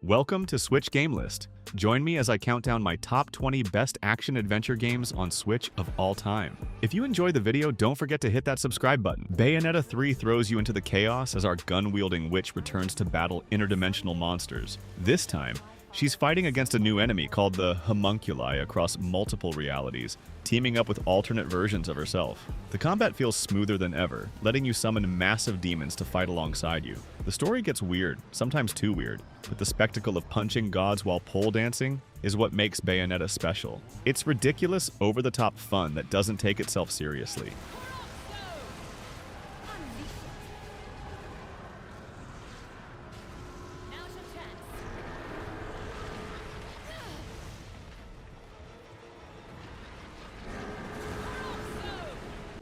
Welcome to Switch Game List. Join me as I count down my top 20 best action-adventure games on Switch of all time. If you enjoyed the video, don't forget to hit that subscribe button. Bayonetta 3 throws you into the chaos as our gun-wielding witch returns to battle interdimensional monsters. This time, she's fighting against a new enemy called the Homunculi across multiple realities, teaming up with alternate versions of herself. The combat feels smoother than ever, letting you summon massive demons to fight alongside you. The story gets weird, sometimes too weird, but the spectacle of punching gods while pole dancing is what makes Bayonetta special. It's ridiculous, over-the-top fun that doesn't take itself seriously.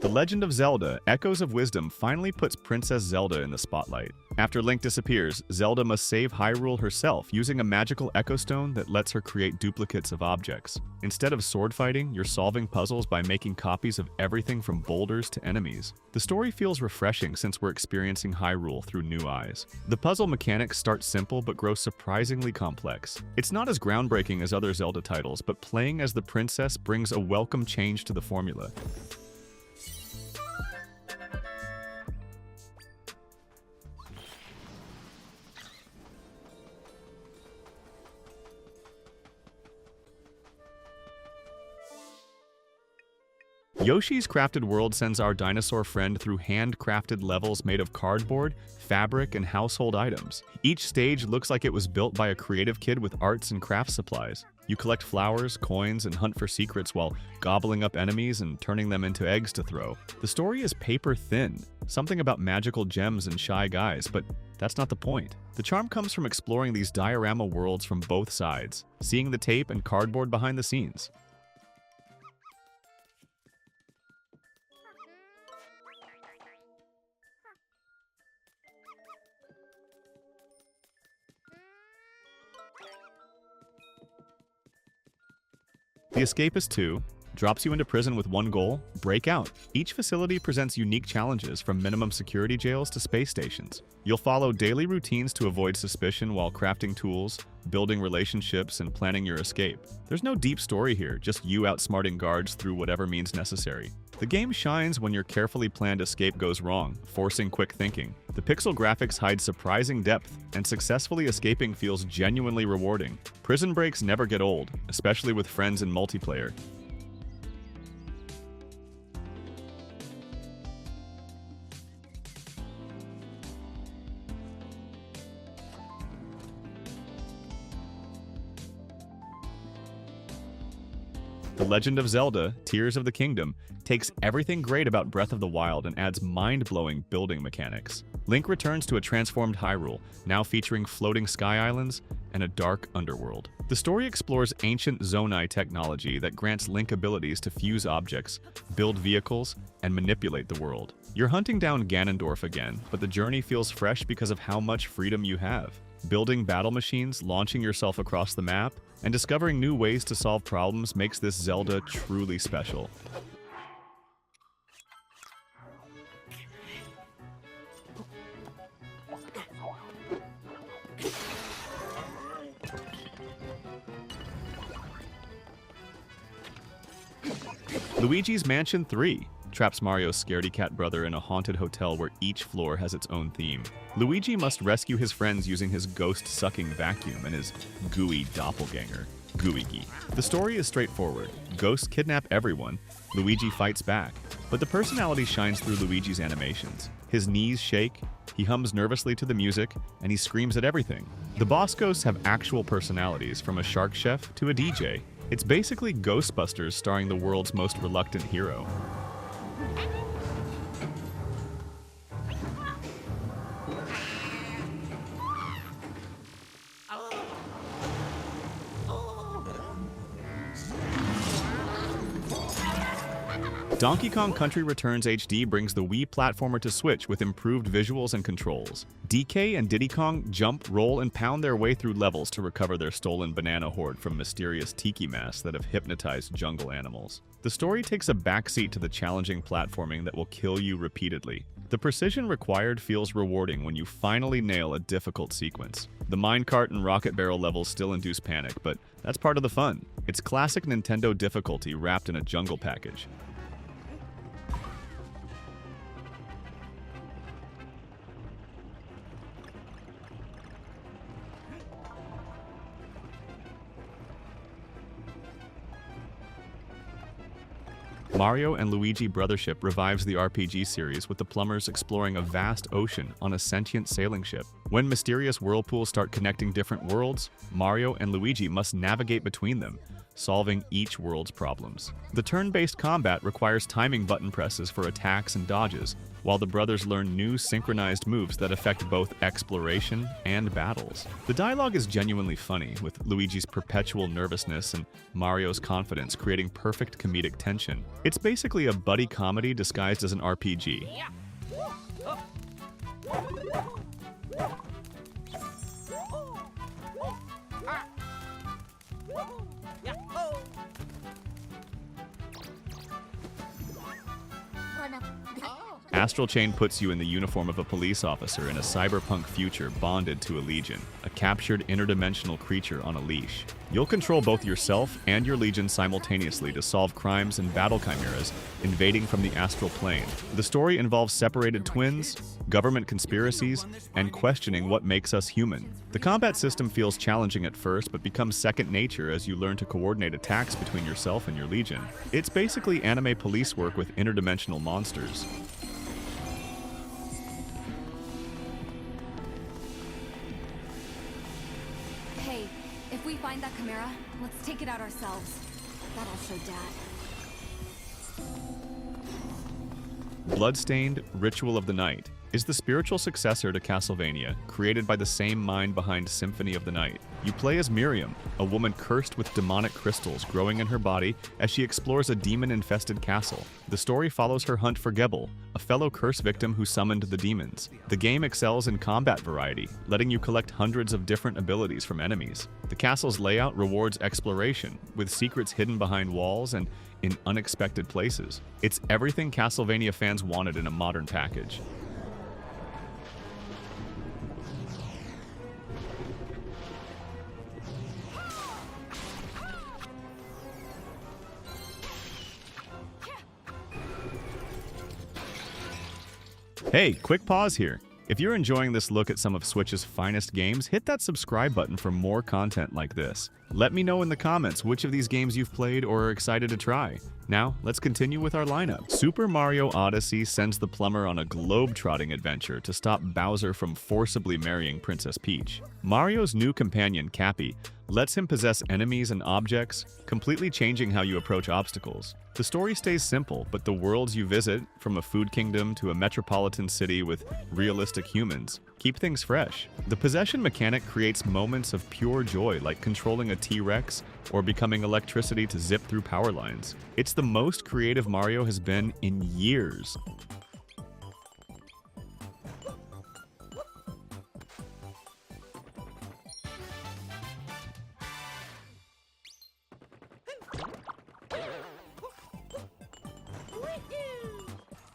The Legend of Zelda: Echoes of Wisdom finally puts Princess Zelda in the spotlight. After Link disappears, Zelda must save Hyrule herself using a magical Echo Stone that lets her create duplicates of objects. Instead of sword fighting, you're solving puzzles by making copies of everything from boulders to enemies. The story feels refreshing since we're experiencing Hyrule through new eyes. The puzzle mechanics start simple but grow surprisingly complex. It's not as groundbreaking as other Zelda titles, but playing as the princess brings a welcome change to the formula. Yoshi's Crafted World sends our dinosaur friend through handcrafted levels made of cardboard, fabric, and household items. Each stage looks like it was built by a creative kid with arts and craft supplies. You collect flowers, coins, and hunt for secrets while gobbling up enemies and turning them into eggs to throw. The story is paper thin, something about magical gems and shy guys, but that's not the point. The charm comes from exploring these diorama worlds from both sides, seeing the tape and cardboard behind the scenes. The Escapists 2 drops you into prison with one goal: break out. Each facility presents unique challenges, from minimum security jails to space stations. You'll follow daily routines to avoid suspicion while crafting tools, building relationships, and planning your escape. There's no deep story here, just you outsmarting guards through whatever means necessary. The game shines when your carefully planned escape goes wrong, forcing quick thinking. The pixel graphics hide surprising depth, and successfully escaping feels genuinely rewarding. Prison breaks never get old, especially with friends in multiplayer. The Legend of Zelda: Tears of the Kingdom takes everything great about Breath of the Wild and adds mind-blowing building mechanics. Link returns to a transformed Hyrule, now featuring floating sky islands and a dark underworld. The story explores ancient Zonai technology that grants Link abilities to fuse objects, build vehicles, and manipulate the world. You're hunting down Ganondorf again, but the journey feels fresh because of how much freedom you have. Building battle machines, launching yourself across the map, and discovering new ways to solve problems makes this Zelda truly special. Luigi's Mansion 3 traps Mario's scaredy-cat brother in a haunted hotel where each floor has its own theme. Luigi must rescue his friends using his ghost-sucking vacuum and his gooey doppelganger, Gooigi. The story is straightforward. Ghosts kidnap everyone, Luigi fights back, but the personality shines through Luigi's animations. His knees shake, he hums nervously to the music, and he screams at everything. The boss ghosts have actual personalities, from a shark chef to a DJ. It's basically Ghostbusters starring the world's most reluctant hero. Donkey Kong Country Returns HD brings the Wii platformer to Switch with improved visuals and controls. DK and Diddy Kong jump, roll, and pound their way through levels to recover their stolen banana hoard from mysterious tiki masks that have hypnotized jungle animals. The story takes a backseat to the challenging platforming that will kill you repeatedly. The precision required feels rewarding when you finally nail a difficult sequence. The minecart and rocket barrel levels still induce panic, but that's part of the fun. It's classic Nintendo difficulty wrapped in a jungle package. Mario and Luigi Brothership revives the RPG series with the plumbers exploring a vast ocean on a sentient sailing ship. When mysterious whirlpools start connecting different worlds, Mario and Luigi must navigate between them, solving each world's problems. The turn-based combat requires timing button presses for attacks and dodges, while the brothers learn new synchronized moves that affect both exploration and battles. The dialogue is genuinely funny, with Luigi's perpetual nervousness and Mario's confidence creating perfect comedic tension. It's basically a buddy comedy disguised as an RPG. Astral Chain puts you in the uniform of a police officer in a cyberpunk future bonded to a legion, a captured interdimensional creature on a leash. You'll control both yourself and your legion simultaneously to solve crimes and battle chimeras invading from the astral plane. The story involves separated twins, government conspiracies, and questioning what makes us human. The combat system feels challenging at first, but becomes second nature as you learn to coordinate attacks between yourself and your legion. It's basically anime police work with interdimensional monsters. Hey, if we find that chimera, let's take it out ourselves. That'll show Dad. Bloodstained, Ritual of the Night is the spiritual successor to Castlevania, created by the same mind behind Symphony of the Night. You play as Miriam, a woman cursed with demonic crystals growing in her body as she explores a demon-infested castle. The story follows her hunt for Gebel, a fellow curse victim who summoned the demons. The game excels in combat variety, letting you collect hundreds of different abilities from enemies. The castle's layout rewards exploration, with secrets hidden behind walls and in unexpected places. It's everything Castlevania fans wanted in a modern package. Hey, quick pause here. If you're enjoying this look at some of Switch's finest games, hit that subscribe button for more content like this. Let me know in the comments which of these games you've played or are excited to try. Now, let's continue with our lineup. Super Mario Odyssey sends the plumber on a globe-trotting adventure to stop Bowser from forcibly marrying Princess Peach. Mario's new companion, Cappy, lets him possess enemies and objects, completely changing how you approach obstacles. The story stays simple, but the worlds you visit, from a food kingdom to a metropolitan city with realistic humans, keep things fresh. The possession mechanic creates moments of pure joy, like controlling a T-Rex or becoming electricity to zip through power lines. It's the most creative Mario has been in years.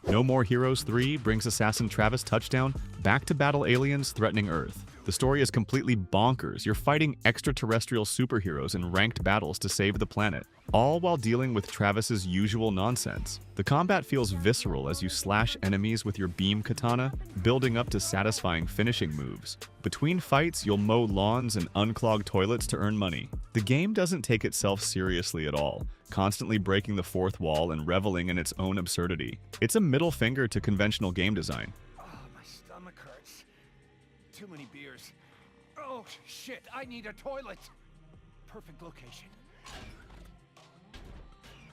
No More Heroes 3 brings assassin Travis Touchdown back to battle aliens threatening Earth. The story is completely bonkers. You're fighting extraterrestrial superheroes in ranked battles to save the planet, all while dealing with Travis's usual nonsense. The combat feels visceral as you slash enemies with your beam katana, building up to satisfying finishing moves. Between fights, you'll mow lawns and unclog toilets to earn money. The game doesn't take itself seriously at all, constantly breaking the fourth wall and reveling in its own absurdity. It's a middle finger to conventional game design. My stomach hurts. Too many beers. Oh, shit, I need a toilet. Perfect location.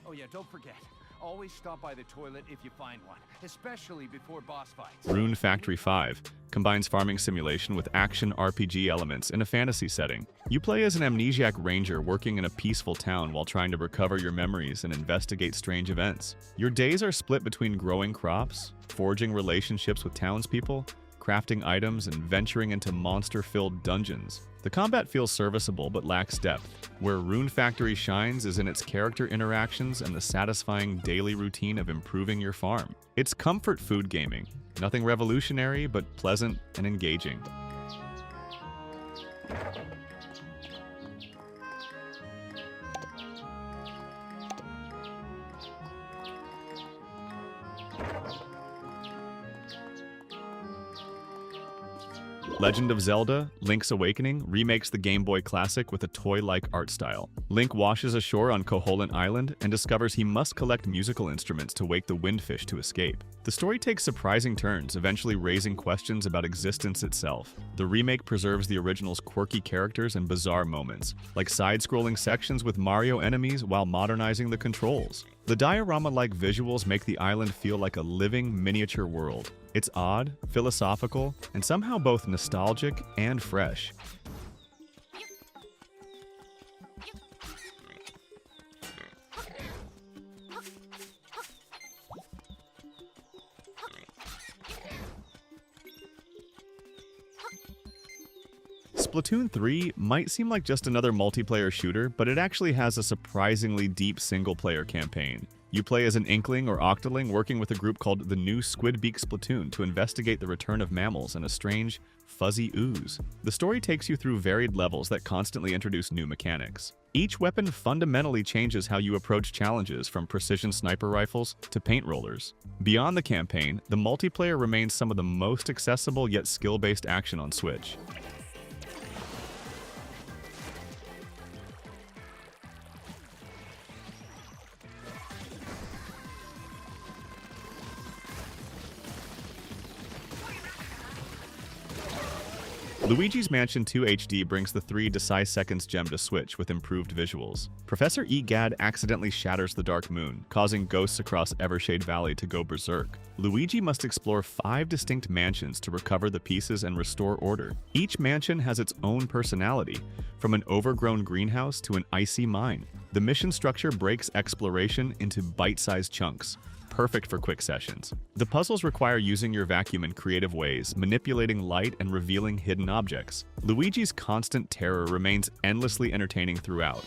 Oh yeah, don't forget. Always stop by the toilet if you find one, especially before boss fights. Rune Factory 5 combines farming simulation with action RPG elements in a fantasy setting. You play as an amnesiac ranger working in a peaceful town while trying to recover your memories and investigate strange events. Your days are split between growing crops, forging relationships with townspeople, crafting items and venturing into monster-filled dungeons. The combat feels serviceable but lacks depth. Where Rune Factory shines is in its character interactions and the satisfying daily routine of improving your farm. It's comfort food gaming. Nothing revolutionary, but pleasant and engaging. Legend of Zelda: Link's Awakening remakes the Game Boy Classic with a toy-like art style. Link washes ashore on Koholint Island and discovers he must collect musical instruments to wake the windfish to escape. The story takes surprising turns, eventually raising questions about existence itself. The remake preserves the original's quirky characters and bizarre moments, like side-scrolling sections with Mario enemies while modernizing the controls. The diorama-like visuals make the island feel like a living miniature world. It's odd, philosophical, and somehow both nostalgic and fresh. Splatoon 3 might seem like just another multiplayer shooter, but it actually has a surprisingly deep single-player campaign. You play as an Inkling or Octoling working with a group called the New Squidbeak Splatoon to investigate the return of mammals and a strange, fuzzy ooze. The story takes you through varied levels that constantly introduce new mechanics. Each weapon fundamentally changes how you approach challenges, from precision sniper rifles to paint rollers. Beyond the campaign, the multiplayer remains some of the most accessible yet skill-based action on Switch. Luigi's Mansion 2 HD brings the 3 Deciseconds gem to Switch with improved visuals. Professor Egad accidentally shatters the Dark Moon, causing ghosts across Evershade Valley to go berserk. Luigi must explore 5 distinct mansions to recover the pieces and restore order. Each mansion has its own personality, from an overgrown greenhouse to an icy mine. The mission structure breaks exploration into bite-sized chunks, perfect for quick sessions. The puzzles require using your vacuum in creative ways, manipulating light and revealing hidden objects. Luigi's constant terror remains endlessly entertaining throughout.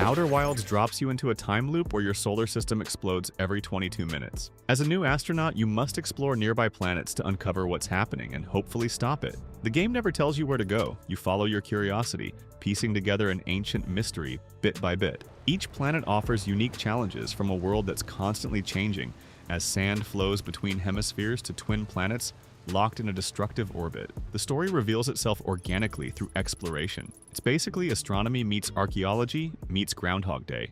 Outer Wilds drops you into a time loop where your solar system explodes every 22 minutes. As a new astronaut, you must explore nearby planets to uncover what's happening and hopefully stop it. The game never tells you where to go. You follow your curiosity, piecing together an ancient mystery bit by bit. Each planet offers unique challenges from a world that's constantly changing, as sand flows between hemispheres to twin planets locked in a destructive orbit. The story reveals itself organically through exploration. It's basically astronomy meets archaeology meets Groundhog Day.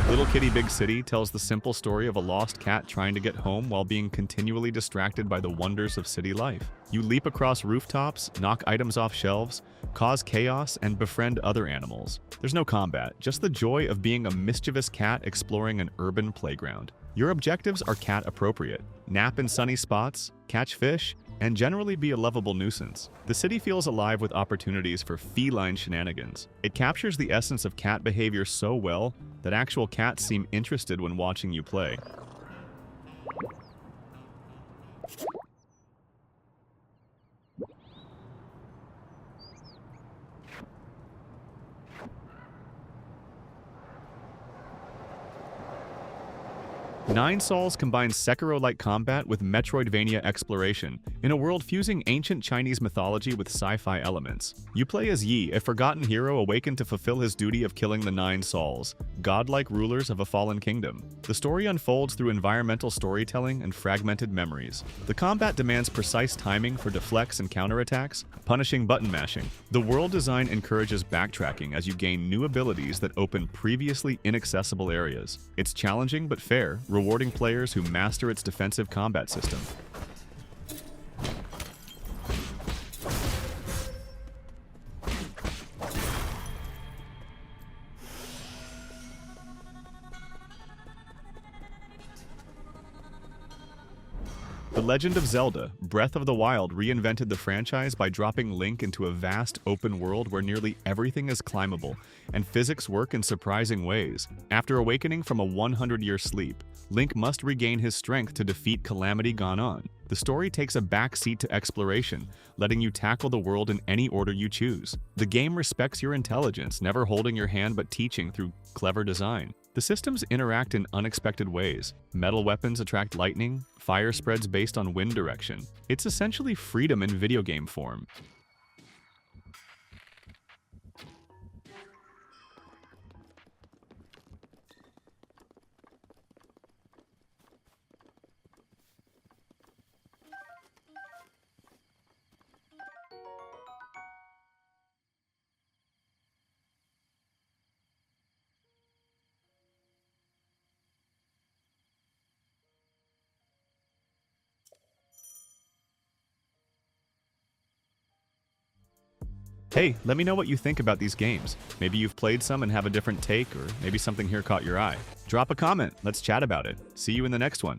Little Kitty Big City tells the simple story of a lost cat trying to get home while being continually distracted by the wonders of city life. You leap across rooftops, knock items off shelves, cause chaos, and befriend other animals. There's no combat, just the joy of being a mischievous cat exploring an urban playground. Your objectives are cat appropriate. Nap in sunny spots, catch fish, and generally be a lovable nuisance. The city feels alive with opportunities for feline shenanigans. It captures the essence of cat behavior so well that actual cats seem interested when watching you play. Nine Sols combines Sekiro-like combat with Metroidvania exploration, in a world fusing ancient Chinese mythology with sci-fi elements. You play as Yi, a forgotten hero awakened to fulfill his duty of killing the Nine Sols, godlike rulers of a fallen kingdom. The story unfolds through environmental storytelling and fragmented memories. The combat demands precise timing for deflects and counterattacks, punishing button mashing. The world design encourages backtracking as you gain new abilities that open previously inaccessible areas. It's challenging but fair, rewarding players who master its defensive combat system. The Legend of Zelda: Breath of the Wild reinvented the franchise by dropping Link into a vast open world where nearly everything is climbable, and physics work in surprising ways. After awakening from a 100-year sleep, Link must regain his strength to defeat Calamity Ganon. The story takes a backseat to exploration, letting you tackle the world in any order you choose. The game respects your intelligence, never holding your hand but teaching through clever design. The systems interact in unexpected ways. Metal weapons attract lightning, fire spreads based on wind direction. It's essentially freedom in video game form. Hey, let me know what you think about these games. Maybe you've played some and have a different take, or maybe something here caught your eye. Drop a comment, let's chat about it. See you in the next one.